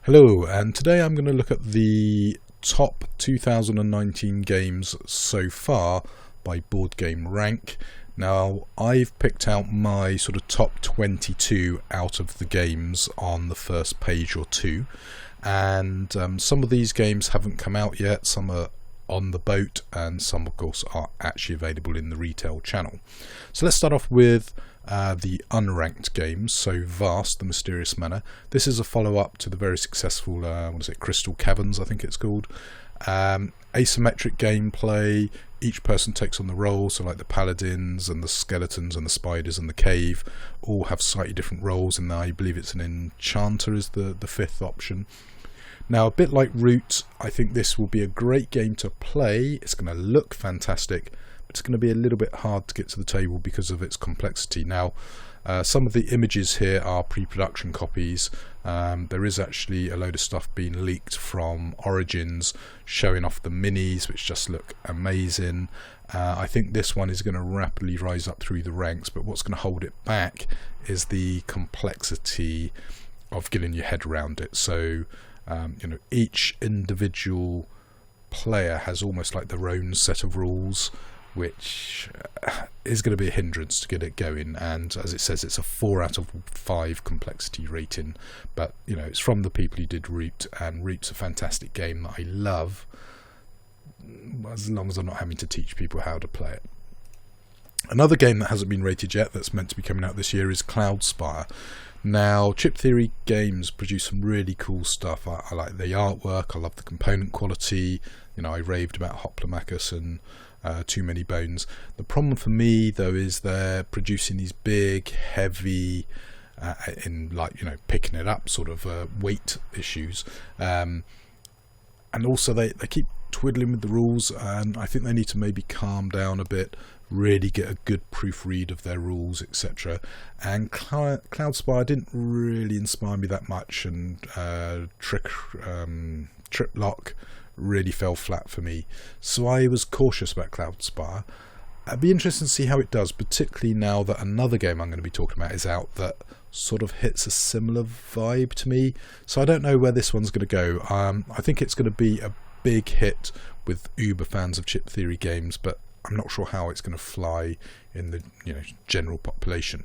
Hello, and today I'm going to look at the top 2019 games so far by Board Game Rank. Now, I've picked out my sort of top 22 out of the games on the first page or two, and some of these games haven't come out yet, some are on the boat, and some of course are actually available in the retail channel. So let's start off with the unranked games. So Vast, the Mysterious Manor. This is a follow-up to the very successful Crystal Caverns, I think it's called. Asymmetric gameplay. Each person takes on the role, so like the Paladins and the Skeletons and the Spiders and the Cave all have slightly different roles, and I believe it's an Enchanter is the fifth option. Now, a bit like Root, I think this will be a great game to play. It's going to look fantastic, but it's going to be a little bit hard to get to the table because of its complexity. Now, some of the images here are pre-production copies. There is actually a load of stuff being leaked from Origins showing off the minis, which just look amazing. I think this one is going to rapidly rise up through the ranks, but what's going to hold it back is the complexity of getting your head around it. So each individual player has almost like their own set of rules, which is going to be a hindrance to get it going. And as it says, it's a 4 out of 5 complexity rating, but it's from the people who did Root, and Root's a fantastic game that I love, as long as I'm not having to teach people how to play it. Another game that hasn't been rated yet, that's meant to be coming out this year, is Cloudspire. Now, Chip Theory Games produce some really cool stuff. I like the artwork, I love the component quality. I raved about Hoplomachus and Too Many Bones. The problem for me, though, is they're producing these big, heavy, picking it up sort of weight issues. And also they keep twiddling with the rules, and I think they need to maybe calm down a bit, really get a good proofread of their rules, etc. And Cloudspire didn't really inspire me that much, and Trip Lock really fell flat for me. So I was cautious about Cloudspire. It'd be interesting to see how it does, particularly now that another game I'm going to be talking about is out that sort of hits a similar vibe to me. So I don't know where this one's going to go. I think it's going to be a big hit with uber fans of Chip Theory games, but I'm not sure how it's going to fly in the general population.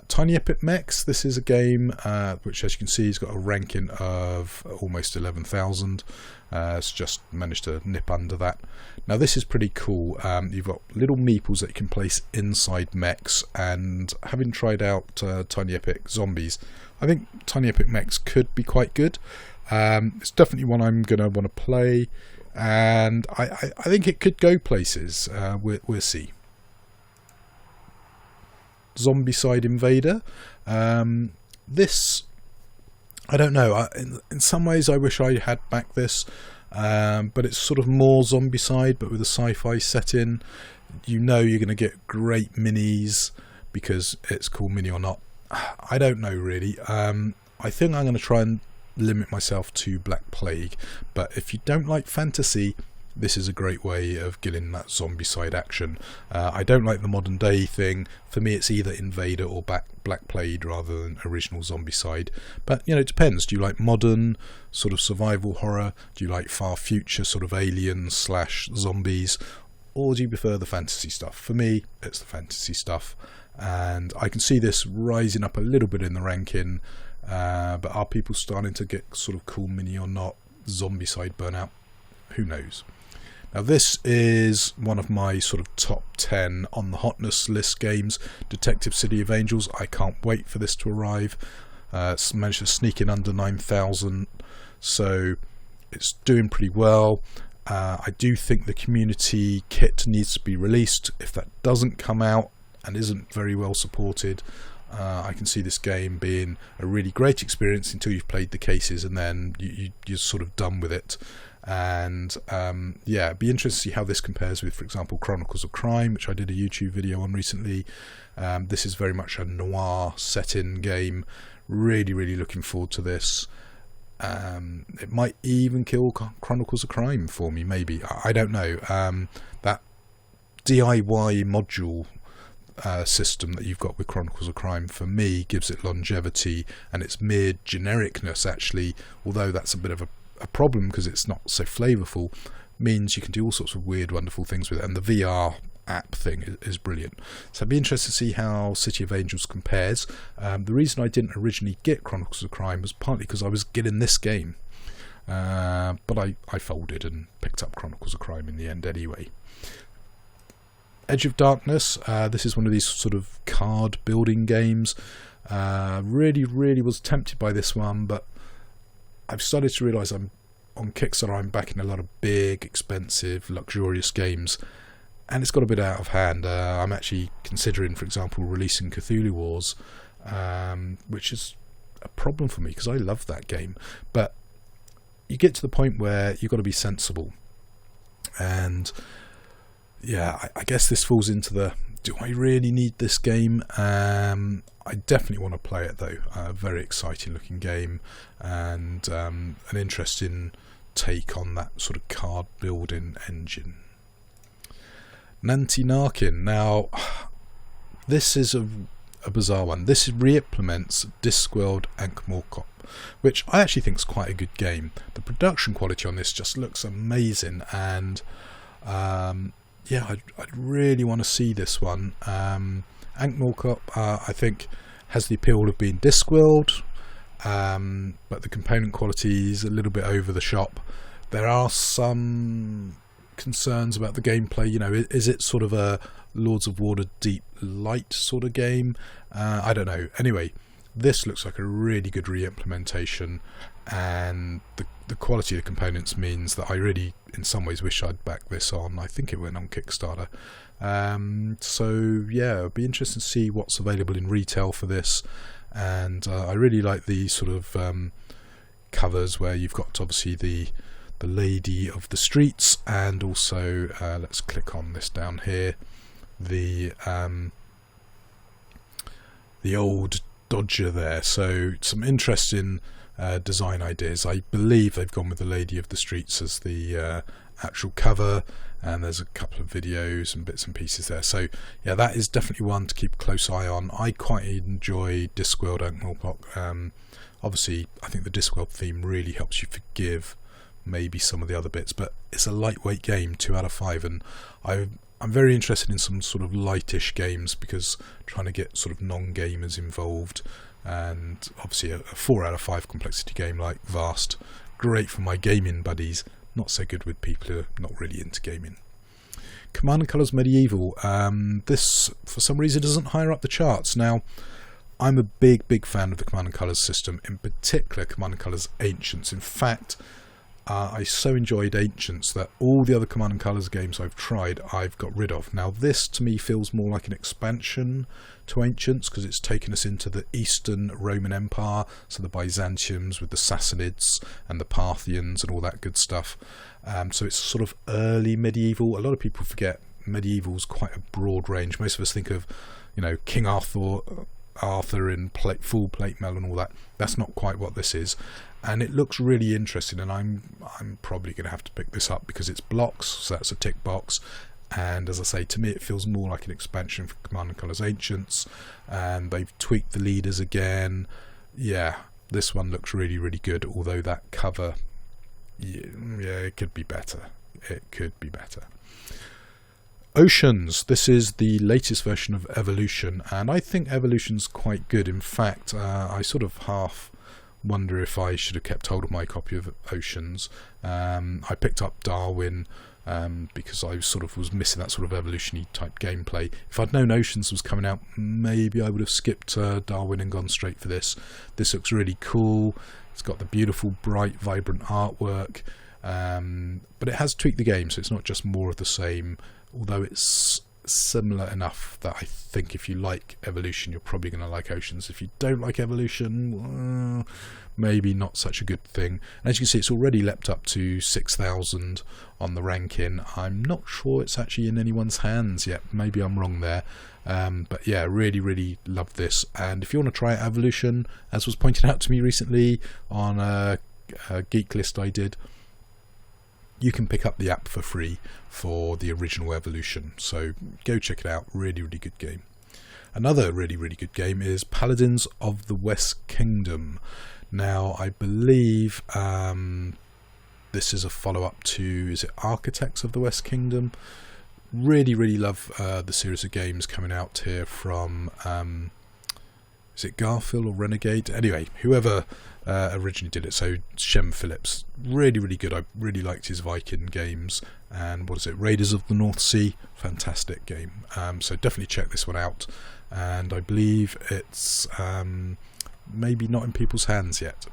Tiny Epic Mechs. This is a game which, as you can see, has got a ranking of almost 11,000. It's just managed to nip under that. Now, this is pretty cool. You've got little meeples that you can place inside mechs, and having tried out Tiny Epic Zombies, I think Tiny Epic Mechs could be quite good. It's definitely one I'm going to want to play, and I think it could go places. We'll see. Zombicide Invader. This, I don't know. In some ways, I wish I had backed this, but it's sort of more Zombicide, but with a sci-fi setting. You're going to get great minis because it's called Mini or Not. I don't know really. I think I'm going to try and limit myself to Black Plague, but if you don't like fantasy, this is a great way of getting that Zombicide action. I don't like the modern day thing. For me, it's either Invader or Black Plague rather than original Zombicide. But it depends. Do you like modern sort of survival horror? Do you like far future sort of aliens/zombies? Or do you prefer the fantasy stuff? For me, it's the fantasy stuff, and I can see this rising up a little bit in the ranking. But are people starting to get sort of cool Mini or Not Zombicide burnout? Who knows? Now, this is one of my sort of top 10 on the hotness list games. Detective City of Angels. I can't wait for this to arrive. It's managed to sneak in under 9,000, so it's doing pretty well. I do think the community kit needs to be released. If that doesn't come out and isn't very well supported, I can see this game being a really great experience until you've played the cases, and then you're sort of done with it. And it'd be interesting to see how this compares with, for example, Chronicles of Crime, which I did a YouTube video on recently. This is very much a noir set-in game. Really, really looking forward to this. It might even kill Chronicles of Crime for me, maybe. I don't know. That DIY module system that you've got with Chronicles of Crime, for me, gives it longevity, and its mere genericness, actually, although that's a bit of a problem because it's not so flavourful, means you can do all sorts of weird, wonderful things with it, and the VR app thing is brilliant. So I'd be interested to see how City of Angels compares. The reason I didn't originally get Chronicles of Crime was partly because I was getting this game, but I folded and picked up Chronicles of Crime in the end anyway. Edge of Darkness, this is one of these sort of card building games. Really was tempted by this one, but I've started to realise I'm on Kickstarter, I'm backing a lot of big, expensive, luxurious games, and it's got a bit out of hand. I'm actually considering, for example, releasing Cthulhu Wars, which is a problem for me because I love that game. But you get to the point where you've got to be sensible, and yeah, I guess this falls into the, do I really need this game? I definitely want to play it though. A very exciting looking game, and an interesting take on that sort of card building engine. Nanty Narking. Now, this is a bizarre one. This re-implements Discworld Ankh-Morpork, which I actually think is quite a good game. The production quality on this just looks amazing, and yeah, I'd really want to see this one. Ankh-Morpork, I think, has the appeal of being Discworld, but the component quality is a little bit over the shop. There are some concerns about the gameplay. You know, is it sort of a Lords of Waterdeep light sort of game? I don't know. Anyway, this looks like a really good re-implementation, and the quality of the components means that I really, in some ways, wish I'd backed this on. I think it went on Kickstarter. So yeah, it'll be interesting to see what's available in retail for this. And I really like the sort of covers where you've got obviously the Lady of the Streets, and also let's click on this down here, the old Dodger there. So some interesting design ideas. I believe they've gone with the Lady of the Streets as the actual cover, and there's a couple of videos and bits and pieces there. So yeah, that is definitely one to keep a close eye on. I quite enjoy Discworld Ankh-Morpork. Obviously I think the Discworld theme really helps you forgive maybe some of the other bits, but it's a lightweight game, 2 out of 5, and I'm very interested in some sort of lightish games, because trying to get sort of non-gamers involved, and obviously a 4 out of 5 complexity game like Vast, great for my gaming buddies, not so good with people who are not really into gaming. Command & Colours Medieval, this for some reason doesn't higher up the charts. Now, I'm a big fan of the Command & Colours system, in particular Command & Colours Ancients. In fact, I so enjoyed Ancients that all the other Command & Colours games I've tried, I've got rid of. Now this to me feels more like an expansion to Ancients, because it's taken us into the Eastern Roman Empire, so the Byzantiums with the Sassanids and the Parthians and all that good stuff. So it's sort of early medieval. A lot of people forget medieval's quite a broad range. Most of us think of, you know, King Arthur in full plate mail and all that. That's not quite what this is, and it looks really interesting, and I'm probably going to have to pick this up because it's blocks, so that's a tick box, and as I say, to me it feels more like an expansion for Command & Colours Ancients, and they've tweaked the leaders again. Yeah, this one looks really good, although that cover, yeah, it could be better. Oceans, this is the latest version of Evolution, and I think Evolution's quite good. In fact, I sort of half wonder if I should have kept hold of my copy of Oceans. I picked up Darwin because I sort of was missing that sort of evolution-y type gameplay. If I'd known Oceans was coming out, maybe I would have skipped Darwin and gone straight for this. This looks really cool. It's got the beautiful, bright, vibrant artwork, but it has tweaked the game, so it's not just more of the same, although it's similar enough that I think if you like Evolution, you're probably going to like Oceans. If you don't like Evolution, well, maybe not such a good thing. And as you can see, it's already leapt up to 6,000 on the ranking. I'm not sure it's actually in anyone's hands yet. Maybe I'm wrong there. But yeah, really love this. And if you want to try Evolution, as was pointed out to me recently on a geek list I did, you can pick up the app for free for the original Evolution, so go check it out. Really good game. Another really, really good game is Paladins of the West Kingdom. Now, I believe this is a follow-up to, is it Architects of the West Kingdom? Really, really love the series of games coming out here from, is it Garfield or Renegade? Anyway, whoever originally did it, so Shem Phillips. Really, really good. I really liked his Viking games. And what is it? Raiders of the North Sea. Fantastic game. So definitely check this one out. And I believe it's maybe not in people's hands yet.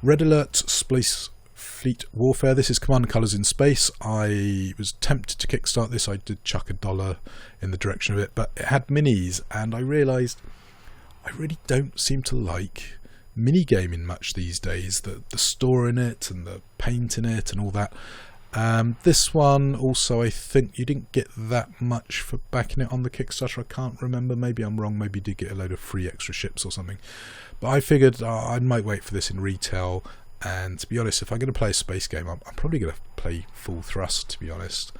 Red Alert Space Fleet Warfare. This is Command & Colours in space. I was tempted to kickstart this. I did chuck $1 in the direction of it, but it had minis, and I realised I really don't seem to like minigaming much these days. The store in it and the paint in it and all that. This one also, I think you didn't get that much for backing it on the Kickstarter. I can't remember. Maybe I'm wrong. Maybe you did get a load of free extra ships or something. But I figured I might wait for this in retail. And to be honest, if I'm going to play a space game, I'm probably going to play Full Thrust, to be honest,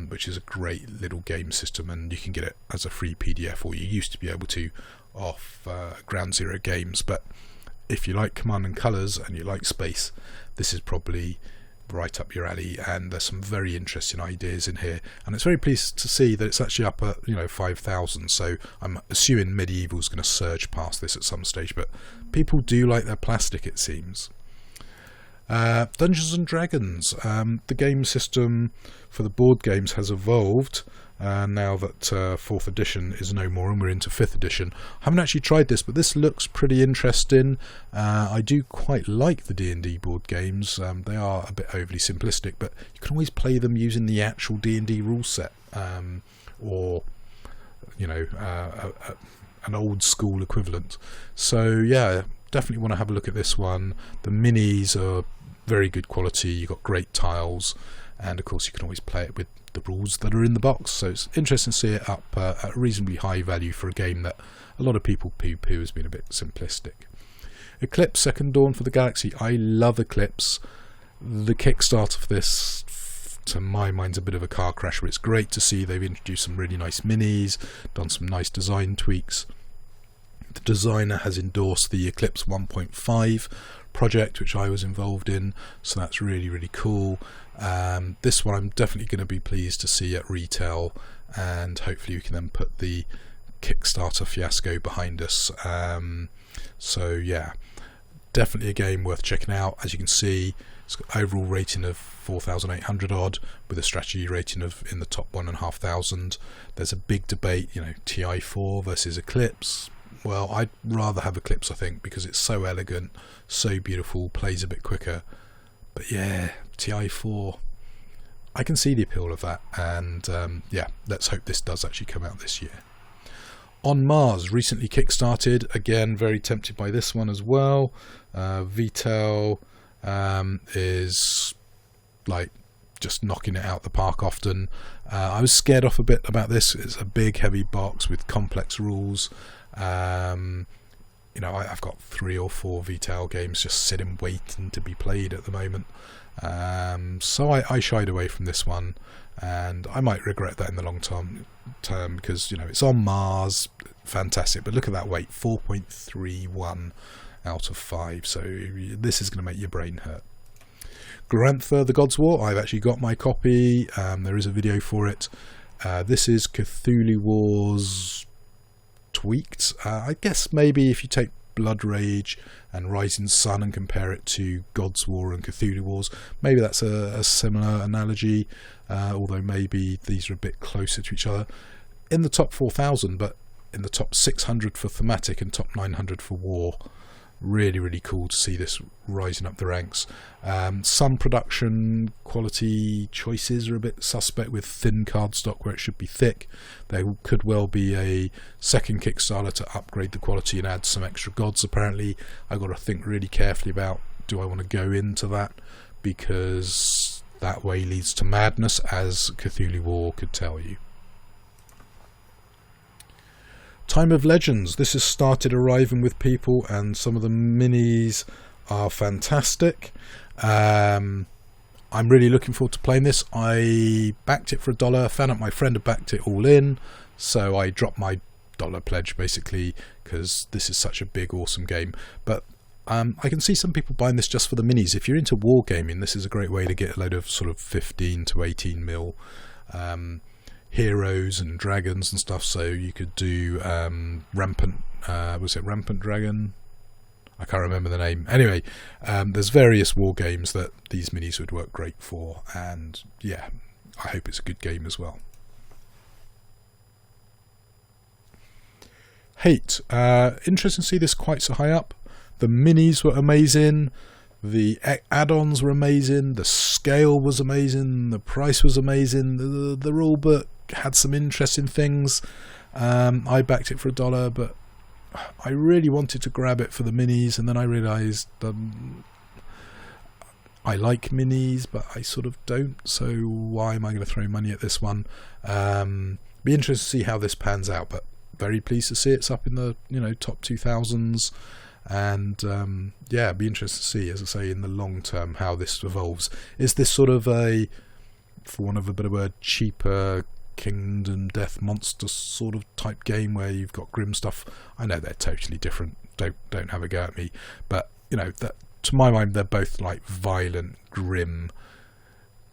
which is a great little game system, and you can get it as a free PDF, or you used to be able to off Ground Zero Games. But if you like Command & Colours and you like space, this is probably right up your alley, and there's some very interesting ideas in here, and it's very pleased to see that it's actually up at 5,000. So I'm assuming medieval's going to surge past this at some stage, but people do like their plastic, it seems. Dungeons and Dragons, the game system for the board games has evolved now that 4th edition is no more and we're into 5th edition. I haven't actually tried this, but this looks pretty interesting. I do quite like the D&D board games. They are a bit overly simplistic, but you can always play them using the actual D&D rule set, or an old school equivalent. So yeah, definitely want to have a look at this one. The minis are very good quality. You've got great tiles, and of course you can always play it with the rules that are in the box. So it's interesting to see it up at a reasonably high value for a game that a lot of people poo-poo has been a bit simplistic. Eclipse Second Dawn for the Galaxy. I love Eclipse. The Kickstarter for this, to my mind, is a bit of a car crash, but it's great to see they've introduced some really nice minis, done some nice design tweaks. The designer has endorsed the Eclipse 1.5 project, which I was involved in, so that's really, really cool. This one I'm definitely going to be pleased to see at retail, and hopefully we can then put the Kickstarter fiasco behind us. So yeah, definitely a game worth checking out. As you can see, it's got overall rating of 4,800 odd, with a strategy rating of in the top 1,500. There's a big debate, TI4 versus Eclipse. Well, I'd rather have Eclipse, I think, because it's so elegant, so beautiful, plays a bit quicker. But yeah, TI4, I can see the appeal of that, and yeah, let's hope this does actually come out this year. On Mars, recently kickstarted, again, very tempted by this one as well. Vitel is like just knocking it out the park often. I was scared off a bit about this. It's a big heavy box with complex rules. I've got 3 or 4 Vital games just sitting waiting to be played at the moment, so I shied away from this one, and I might regret that in the long term because it's on Mars, fantastic, but look at that weight, 4.31 out of 5, so this is going to make your brain hurt. Gloranatha God Wars, I've actually got my copy. There is a video for it. This is Cthulhu Wars tweaked. I guess maybe if you take Blood Rage and Rising Sun and compare it to God's War and Cthulhu Wars, maybe that's a similar analogy, although maybe these are a bit closer to each other. In the top 4,000, but in the top 600 for thematic and top 900 for war. Really, really cool to see this rising up the ranks. Some production quality choices are a bit suspect with thin cardstock where it should be thick. There could well be a second Kickstarter to upgrade the quality and add some extra gods, apparently. I've got to think really carefully about, do I want to go into that? Because that way leads to madness, as Cthulhu War could tell you. Time of Legends, this has started arriving with people, and some of the minis are fantastic. I'm really looking forward to playing this. I backed it for $1, found out my friend had backed it all in, so I dropped my dollar pledge basically, because this is such a big, awesome game. But I can see some people buying this just for the minis. If you're into wargaming, this is a great way to get a load of sort of 15 to 18 mil heroes and dragons and stuff. So you could do Rampant Dragon? I can't remember the name. Anyway, there's various war games that these minis would work great for, and yeah, I hope it's a good game as well. Hate. Interesting to see this quite so high up. The minis were amazing. The add-ons were amazing. The scale was amazing. The price was amazing. The rule book had some interesting things. I backed it for $1, but I really wanted to grab it for the minis, and then I realised I like minis, but I sort of don't, so why am I going to throw money at this one? Be interested to see how this pans out, but very pleased to see it's up in the top 2000s, and yeah, be interested to see, as I say, in the long term how this evolves. Is this sort of a, for want of a better word, cheaper Kingdom Death Monster sort of type game where you've got grim stuff? I know they're totally different, don't have a go at me, but that, to my mind, they're both like violent, grim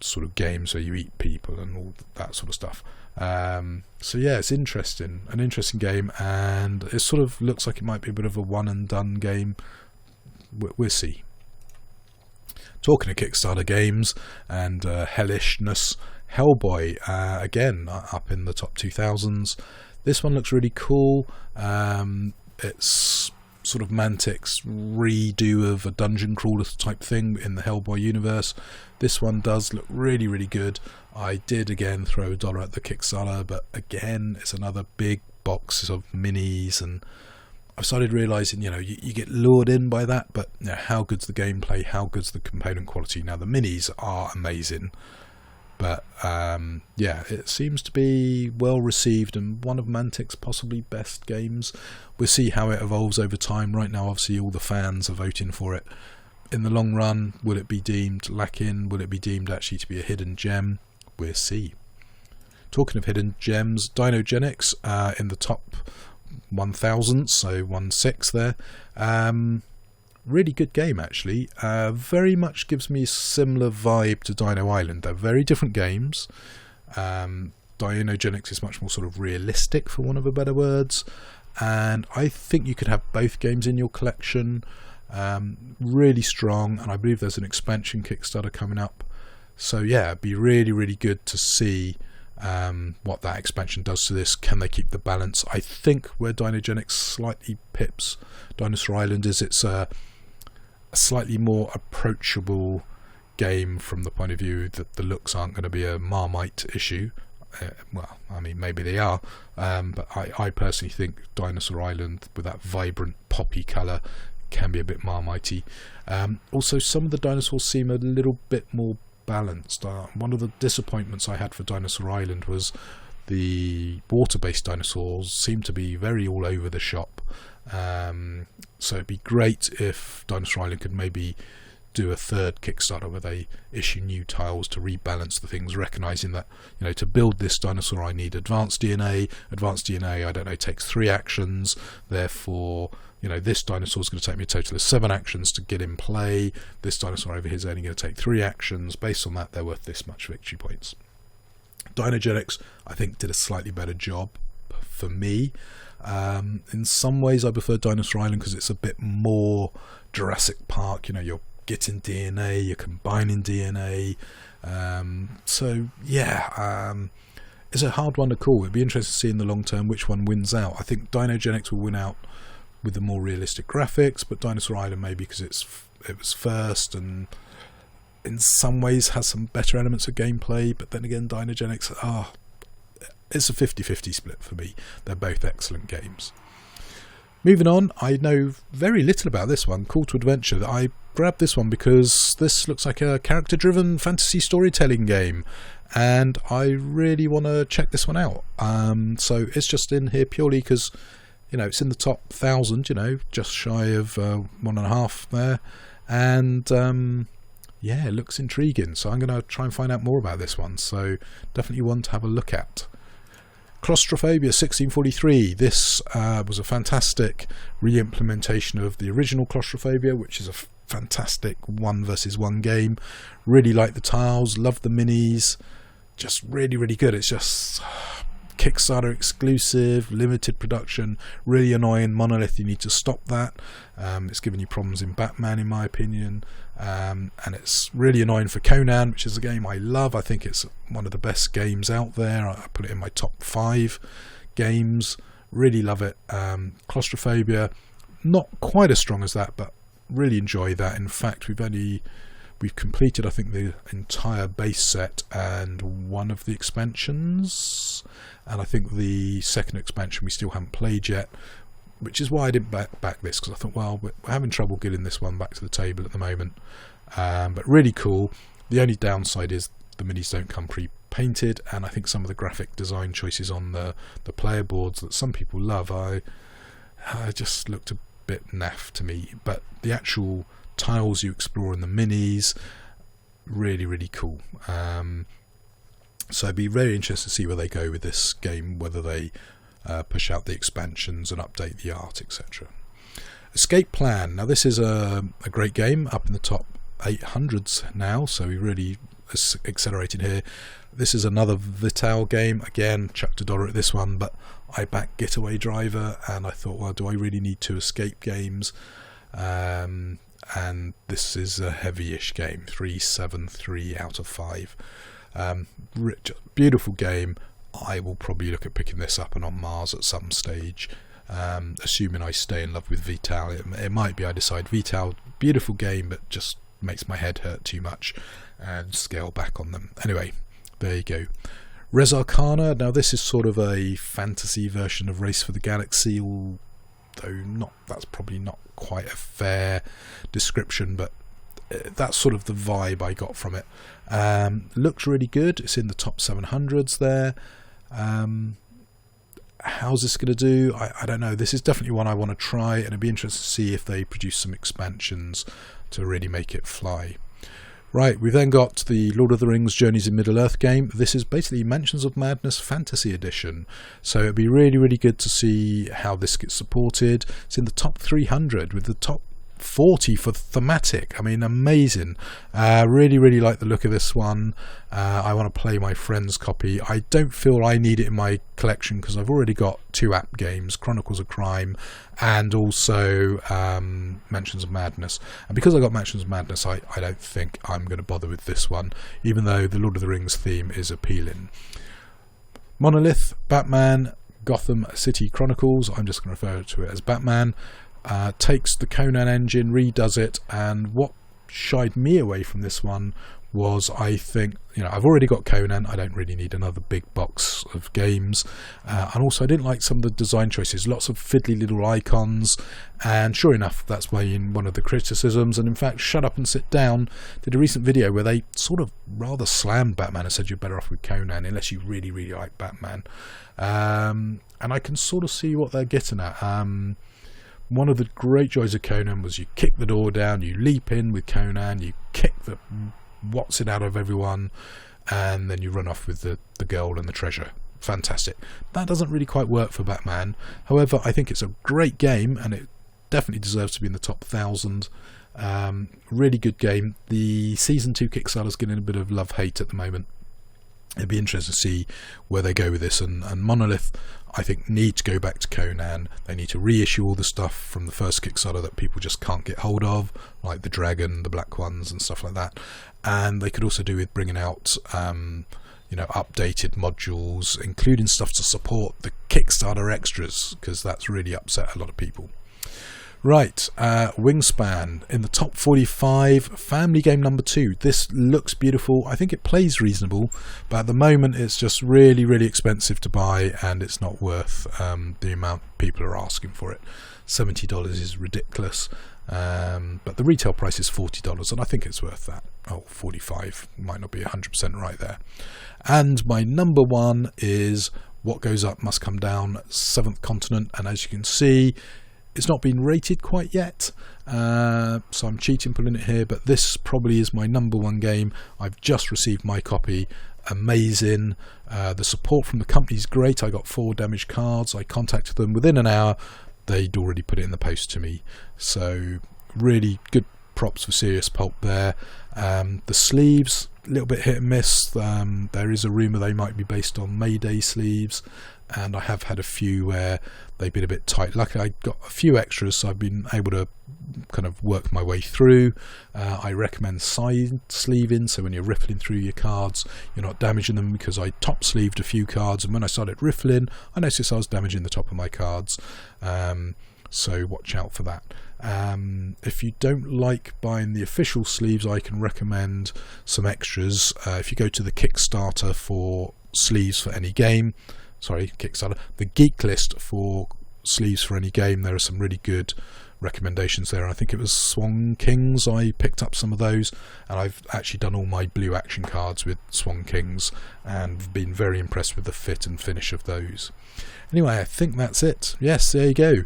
sort of games where you eat people and all that sort of stuff. So yeah, it's an interesting game, and it sort of looks like it might be a bit of a one and done game. We'll see. Talking of Kickstarter games and hellishness, Hellboy, again up in the top 2000s. This one looks really cool. It's sort of Mantic's redo of a dungeon crawler type thing in the Hellboy universe. This one does look really, really good. I did again throw $1 at the Kickstarter, but again it's another big box of minis, and I've started realising you get lured in by that, but how good's the gameplay, how good's the component quality? Now the minis are amazing, but yeah, it seems to be well received and one of Mantic's possibly best games. We'll see how it evolves over time. Right now obviously all the fans are voting for it. In the long run, will it be deemed lacking? Will it be deemed actually to be a hidden gem? We'll see. Talking of hidden gems, DinoGenics in the top 1000, so 1/6 there. Really good game actually. Very much gives me a similar vibe to Dino Island. They're very different games. DinoGenics is much more sort of realistic, for want of a better words, and I think you could have both games in your collection. Really strong, and I believe there's an expansion Kickstarter coming up, so yeah, it'd be really, really good to see what that expansion does to this. Can they keep the balance? I think where DinoGenics slightly pips Dinosaur Island is it's a slightly more approachable game from the point of view that the looks aren't going to be a Marmite issue. Well, I mean, maybe they are, but I personally think Dinosaur Island with that vibrant poppy colour can be a bit Marmitey. Also, some of the dinosaurs seem a little bit more balanced. One of the disappointments I had for Dinosaur Island was the water-based dinosaurs seem to be very all over the shop. So it'd be great if Dinosaur Island could maybe do a third Kickstarter where they issue new tiles to rebalance the things, recognizing that to build this dinosaur I need advanced DNA. Advanced DNA, I don't know, takes 3 actions, therefore this dinosaur is going to take me a total of 7 actions to get in play. This dinosaur over here is only going to take 3 actions. Based on that, they're worth this much victory points. DinoGenics, I think, did a slightly better job for me. In some ways I prefer Dinosaur Island because it's a bit more Jurassic Park. You're getting DNA, you're combining DNA, so yeah, it's a hard one to call. It'd be interesting to see in the long term which one wins out. I think DinoGenics will win out with the more realistic graphics, but Dinosaur Island maybe because it was first and in some ways has some better elements of gameplay, but then again DinoGenics, it's a 50-50 split for me. They're both excellent games. Moving on, I know very little about this one, Call to Adventure. I grabbed this one because this looks like a character-driven fantasy storytelling game, and I really want to check this one out. So it's just in here purely because, it's in the top 1000, just shy of 1.5 there, and yeah, it looks intriguing. So I'm going to try and find out more about this one. So definitely one to have a look at. Claustrophobia 1643. This was a fantastic re-implementation of the original Claustrophobia, which is a fantastic 1 versus 1 game. Really like the tiles, love the minis, just really, really good. It's just Kickstarter exclusive, limited production, really annoying. Monolith, you need to stop that. It's given you problems in Batman, in my opinion, and it's really annoying for Conan, which is a game I love. I think it's one of the best games out there. I put it in my top 5 games. Really love it. Claustrophobia, not quite as strong as that, but really enjoy that. In fact, we've completed, I think, the entire base set and one of the expansions, and I think the second expansion we still haven't played yet, which is why I didn't back this, because I thought, well, we're having trouble getting this one back to the table at the moment. But really cool. The only downside is the minis don't come pre-painted, and I think some of the graphic design choices on the player boards that some people love, I just looked a bit naff to me. But the actual tiles you explore in the minis, really, really cool. So I'd be very interested to see where they go with this game, whether they push out the expansions and update the art, etc. Escape Plan. Now this is a great game, up in the top 800s now, so we really accelerated here. This is another Vital game. Again, chucked $1 at this one, but I backed Getaway Driver, and I thought, well, do I really need 2 escape games? And this is a heavy-ish game, 373 out of 5. Beautiful game. I will probably look at picking this up and on Mars at some stage, assuming I stay in love with Vital. It might be I decide Vital, beautiful game, but just makes my head hurt too much, and scale back on them. Anyway, there you go. Res Arcana. Now this is sort of a fantasy version of Race for the Galaxy, although that's probably not quite a fair description, but that's sort of the vibe I got from it. Looks really good. It's in the top 700s there. How's this going to do? I don't know. This is definitely one I want to try, and it'd be interesting to see if they produce some expansions to really make it fly. Right, we've then got the Lord of the Rings Journeys in Middle-earth game. This is basically Mansions of Madness Fantasy Edition. So it'd be really, really good to see how this gets supported. It's in the top 300 with the top 40 for thematic. I mean, amazing. Really, really like the look of this one. I want to play my friend's copy. I don't feel I need it in my collection because I've already got 2 app games, Chronicles of Crime and also Mansions of Madness. And because I got Mansions of Madness, I don't think I'm going to bother with this one, even though the Lord of the Rings theme is appealing. Monolith, Batman, Gotham City Chronicles. I'm just going to refer to it as Batman. Takes the Conan engine, redoes it, and what shied me away from this one was, I think, I've already got Conan, I don't really need another big box of games, and also I didn't like some of the design choices, lots of fiddly little icons, and sure enough, that's one of the criticisms. And in fact, Shut Up and Sit Down did a recent video where they sort of rather slammed Batman and said you're better off with Conan unless you really, really like Batman, and I can sort of see what they're getting at. One of the great joys of Conan was you kick the door down, you leap in with Conan, you kick the what's it out of everyone, and then you run off with the gold and the treasure. Fantastic. That doesn't really quite work for Batman. However, I think it's a great game, and it definitely deserves to be in the top 1,000. Really good game. The Season 2 Kickstarter's getting a bit of love-hate at the moment. It'd be interesting to see where they go with this, and Monolith, I think, need to go back to Conan. They need to reissue all the stuff from the first Kickstarter that people just can't get hold of, like the Dragon, the Black Ones and stuff like that. And they could also do with bringing out updated modules, including stuff to support the Kickstarter extras, because that's really upset a lot of people. Right, Wingspan in the top 45, family game number 2. This looks beautiful. I think it plays reasonable, but at the moment it's just really, really expensive to buy, and it's not worth the amount people are asking for it. $70 is ridiculous, but the retail price is $40, and I think it's worth that. Oh, 45 might not be 100% right there. And my number 1 is What Goes Up Must Come Down, 7th Continent, and as you can see, it's not been rated quite yet, so I'm cheating putting it here, but this probably is my #1 game. I've just received my copy. Amazing. The support from the company is great. I got 4 damaged cards. I contacted them within an hour. They'd already put it in the post to me, so really good props for Serious Pulp there. The sleeves, a little bit hit and miss. There is a rumour they might be based on Mayday sleeves, and I have had a few where they've been a bit tight. Luckily I got a few extras, so I've been able to kind of work my way through. I recommend side sleeving, so when you're riffling through your cards you're not damaging them, because I top sleeved a few cards, and when I started riffling I noticed I was damaging the top of my cards, so watch out for that. If you don't like buying the official sleeves, I can recommend some extras. If you go to the Kickstarter for sleeves for any game, the geek list for sleeves for any game, there are some really good recommendations there. I think it was Swan Kings, I picked up some of those, and I've actually done all my blue action cards with Swan Kings and been very impressed with the fit and finish of those. Anyway, I think that's it. Yes, there you go.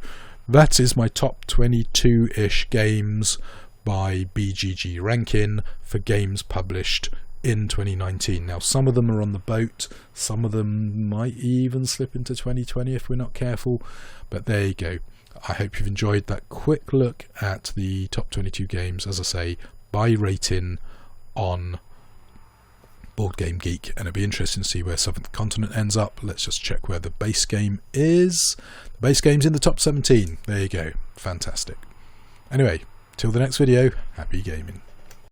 That is my top 22-ish games by BGG ranking for games published in 2019. Now, some of them are on the boat, some of them might even slip into 2020 if we're not careful, but there you go. I hope you've enjoyed that quick look at the top 22 games, as I say, by rating on Board Game Geek, and it'll be interesting to see where Seventh Continent ends up. Let's just check where the base game is. The base game's in the top 17. There you go. Fantastic. Anyway, till the next video, happy gaming.